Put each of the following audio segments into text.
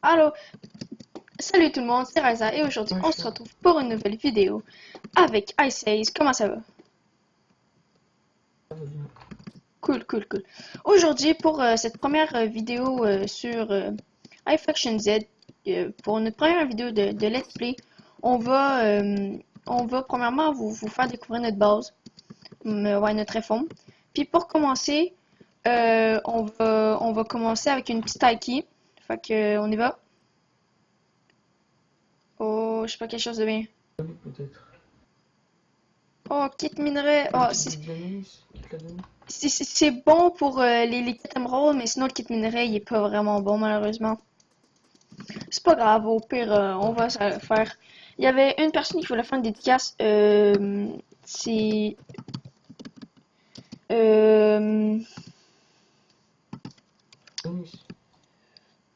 Allô, salut tout le monde, c'est Raisa et aujourd'hui on se retrouve pour une nouvelle vidéo avec Ice. Comment ça va? Cool. Aujourd'hui pour cette première vidéo sur iFaction Z, pour notre première vidéo de Let's Play, on va premièrement vous faire découvrir notre base, ouais, notre réforme. Puis pour commencer, on va commencer avec une petite Taiki. Fait que on y va. Oh, je sais pas, quelque chose de bien. Peut-être. Oh, kit minerai. Oh, c'est bon pour les kits émeraudes, mais sinon le kit minerai il est pas vraiment bon malheureusement. C'est pas grave, au pire on va se faire. Il y avait une personne qui voulait faire une dédicace. C'est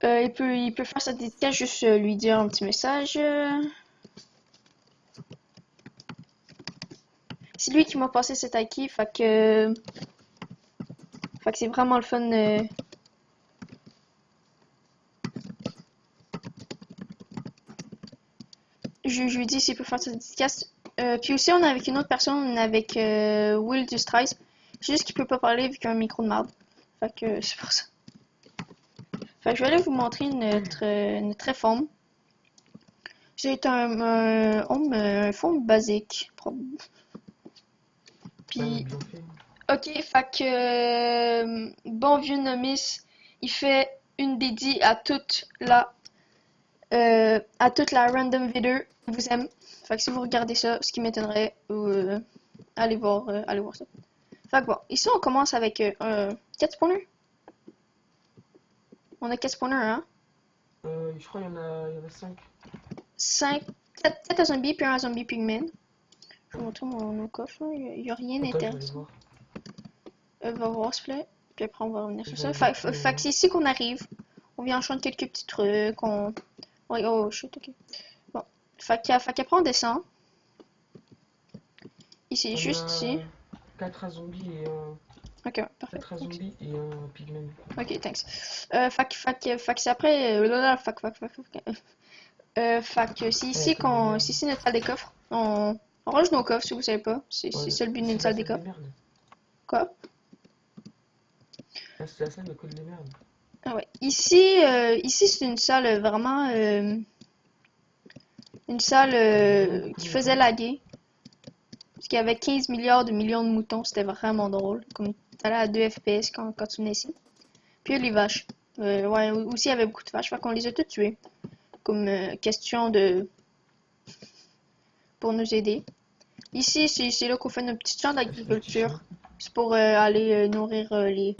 il peut faire sa dédicace, juste lui dire un petit message. C'est lui qui m'a passé cet acquis, fait que c'est vraiment le fun. Je lui dis s'il peut faire sa dédicace. Puis aussi, on est avec une autre personne, on est avec Will du Strice. C'est juste qu'il peut pas parler vu qu'il a un micro de marde. Fait que c'est pour ça. Fait que je vais aller vous montrer notre réforme. C'est un fond basique. Puis, ok, fait que bon vieux Nomis, il fait une dédie à toute la random vidéo. Vous aime. Fait que si vous regardez ça, ce qui m'étonnerait, allez voir ça. Fait que bon, ici on commence avec un 4 spawners. On a 4 spawners, hein? Je crois qu'il y en a 5. 5, 4 zombies, puis un zombie pigman. Je vais vous montrer mon coffre, là. Il y a rien d'intéressant. Va voir s'il te plaît. Puis après on va revenir sur ça. Fait que c'est ici qu'on arrive. On vient enchaîner quelques petits trucs. Ouais, oh shit, ok. Bon. Fait qu'après on descend. Ici, juste ici. 4 zombies et un. Ok, parfait. 4 zombies et un pigman. Ok, thanks. Fait que c'est après. Fait que c'est ici c'est ici notre salle des coffres. On range nos coffres si vous savez pas. C'est ça le but d'une salle des coffres. Quoi? C'est la salle de code des merdes. Ah ouais. Ici c'est une salle vraiment. Une salle qui faisait laguer. Parce qu'il y avait 15 milliards de millions de moutons. C'était vraiment drôle. Comme t'allais à 2 FPS quand tu venais ici. Puis les vaches. Ouais, aussi il y avait beaucoup de vaches. Fait qu'on les a toutes tuées. Comme question de. Pour nous aider. Ici, c'est là qu'on fait notre petite champ d'agriculture. C'est pour aller nourrir les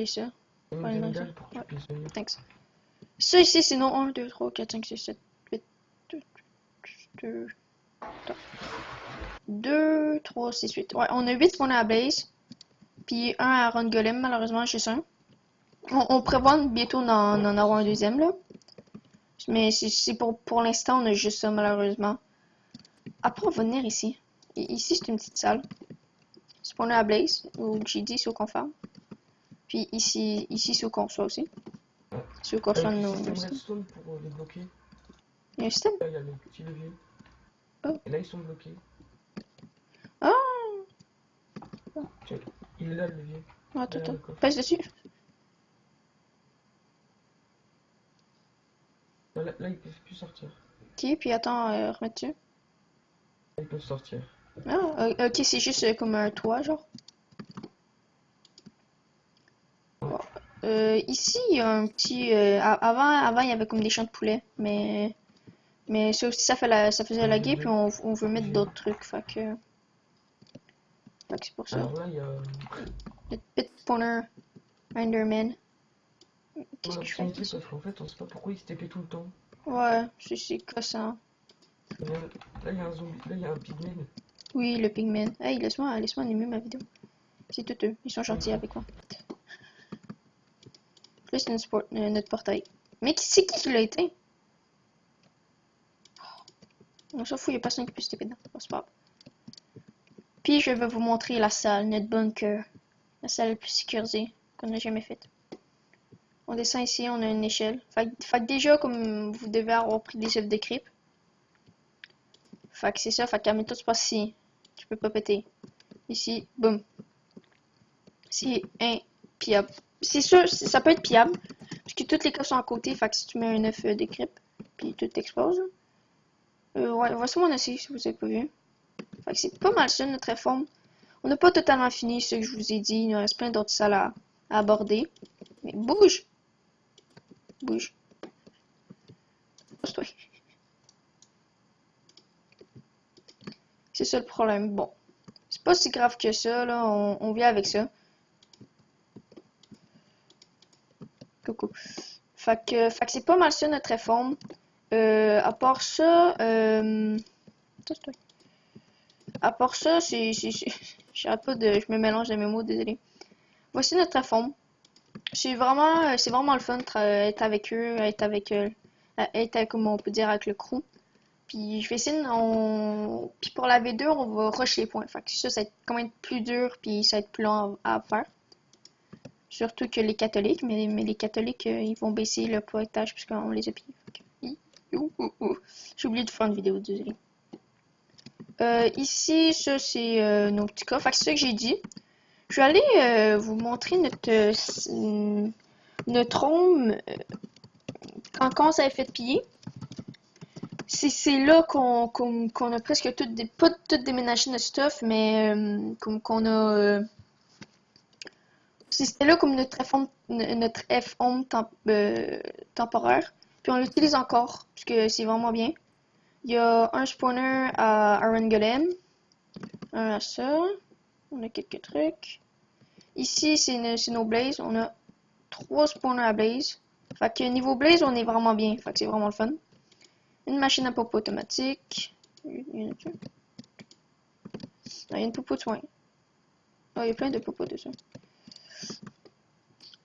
ça. Ouais. Thanks. Ça ici, c'est non 1, 2, 3, 4, 5, 6, 7, 8, 2, 3, 6, 8. Ouais, on a 8 spawners à Blaze. Puis 1 à Run Golem, malheureusement, juste un. On prévoit bientôt d'en avoir un deuxième, là. Mais c'est pour l'instant, on a juste ça, malheureusement. Après, on va venir ici. Et ici, c'est une petite salle. Spawner à Blaze, ou GD, c'est au confirme. Puis ici c'est au conçoit aussi. C'est au conçoit de nos. Il y a un redstone pour les bloquer. Il y a un système? Là, il y a le petit levier. Oh. Et là, ils sont bloqués. Ah! Check. Il est là, le levier. Ah, attends. Pèse dessus. Là, ils peuvent plus sortir. Ok, puis attends, remettre dessus. Ils peuvent sortir. Ah, ok, c'est juste comme un toit, genre. Bon. Ici, il y a un petit. Avant, il y avait comme des champs de poulet, mais ça aussi, ça faisait laguer, puis on veut mettre d'autres trucs, fait que c'est pour ça. Alors là, il y a. Le pit spawner, Enderman. Qu'est-ce que je fais ici? Parce qu'en fait, on sait pas pourquoi il se tapait tout le temps. Ouais, c'est cassant. Là, il y a un zombie, là, il y a un pigman. Oui, le pigman. Hey, laisse-moi animer ma vidéo. C'est tout eux, ils sont gentils avec moi. Plus notre portail. Mais c'est qui l'a éteint? On s'en fout, il n'y a personne qui peut se taper dedans. Bon, c'est pas grave. Puis je vais vous montrer la salle, notre bunker. La salle la plus sécurisée qu'on a jamais faite. On descend ici, on a une échelle. Fait que déjà, comme vous devez avoir pris des œufs de creep. Fait que c'est ça, fait que toi tu passes ici. Tu peux pas péter. Ici, boum. C'est impiable. C'est sûr, ça peut être piable. Parce que toutes les coffres sont à côté, fait que si tu mets un œuf de creep, puis tout explose. Ouais, voici mon essai si vous avez pas vu. Fait que c'est pas mal ça notre réforme. On n'a pas totalement fini ce que je vous ai dit. Il nous reste plein d'autres salles à aborder. Mais bouge! Bouge. Pose-toi. C'est ça le problème. Bon. C'est pas si grave que ça, là. On vient avec ça. Coucou. Fait que c'est pas mal ça notre réforme. À part ça, à part ça, j'arrête pas de, je me mélange à mes mots, désolé. Voici notre réforme. C'est vraiment le fun d'être avec eux, comme on peut dire, avec le crew. Puis je vais essayer, puis pour la V2, on va rush les points. Fait que ça va être quand même plus dur, puis ça va être plus long à faire. Surtout que les catholiques, mais les catholiques, ils vont baisser le pointage puisqu'on les a pillés. J'ai oublié de faire une vidéo, désolé. Ici, ça c'est nos petits cas. Fait que c'est ça que j'ai dit. Je vais aller vous montrer notre home quand ça a fait piller. C'est là qu'on a presque pas tout déménagé notre stuff, mais comme qu'on a... C'était là comme notre F-home temporaire. Puis on l'utilise encore, parce que c'est vraiment bien. Il y a un spawner à Iron Golem. Un à ça. On a quelques trucs. Ici, c'est nos Blaze. On a 3 spawners à Blaze. Fait que niveau Blaze, on est vraiment bien. Fait que c'est vraiment le fun. Une machine à popo automatique. Il y a une popo de soin. Oh, il y a plein de popos dessus.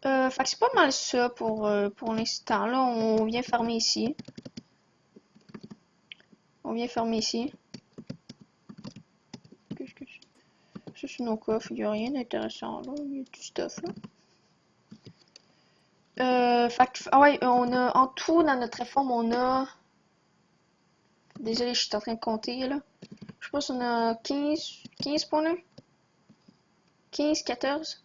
Fait que c'est pas mal ça pour l'instant. Là, on vient fermer ici. On vient fermer ici. Qu'est-ce que c'est? Ça, c'est nos coffres. Il n'y a rien d'intéressant là. Il y a du stuff là. Fait que, ah ouais, on a en tout dans notre réforme, on a. Désolé, je suis en train de compter là. Je pense qu'on a 15 spawners. 15, 14.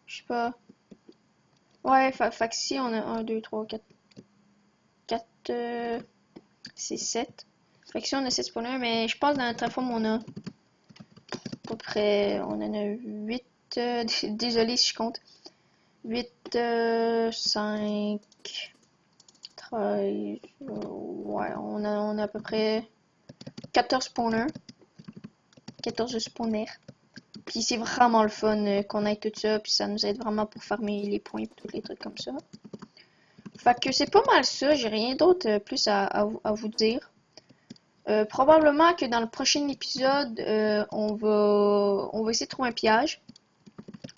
Je sais pas. Ouais, fait que si on a 1, 2, 3, 4. 4, c'est 7. Fait que si on a 7 spawners, mais je pense dans notre réforme on a à peu près. On en a 8. Désolé si je compte. 8, 5, 13. Ouais, on a à peu près 14 spawners. 14 spawners. Puis c'est vraiment le fun qu'on ait tout ça. Puis ça nous aide vraiment pour farmer les points et tous les trucs comme ça. Fait que c'est pas mal ça. J'ai rien d'autre plus à vous dire. Probablement que dans le prochain épisode, on va essayer de trouver un piège.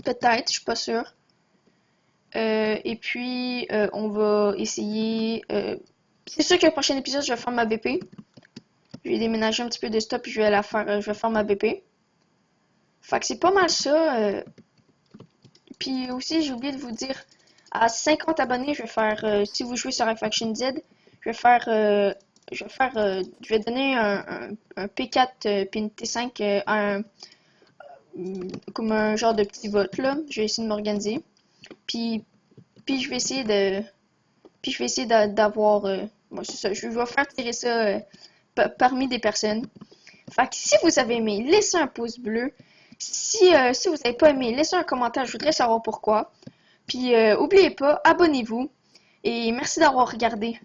Peut-être, je suis pas sûre. Et puis, on va essayer... c'est sûr que le prochain épisode, je vais faire ma BP. Je vais déménager un petit peu de stop et je vais faire ma BP. Fait que c'est pas mal ça. Puis aussi, j'ai oublié de vous dire, à 50 abonnés, je vais faire, si vous jouez sur Faction Z, je vais donner un P4 puis une T5 comme un genre de petit vote là. Je vais essayer de m'organiser. Puis je vais essayer d'avoir, bon, c'est ça, je vais faire tirer ça parmi des personnes. Fait que si vous avez aimé, laissez un pouce bleu. Si vous n'avez pas aimé, laissez un commentaire, je voudrais savoir pourquoi. Puis, oubliez pas, abonnez-vous. Et merci d'avoir regardé.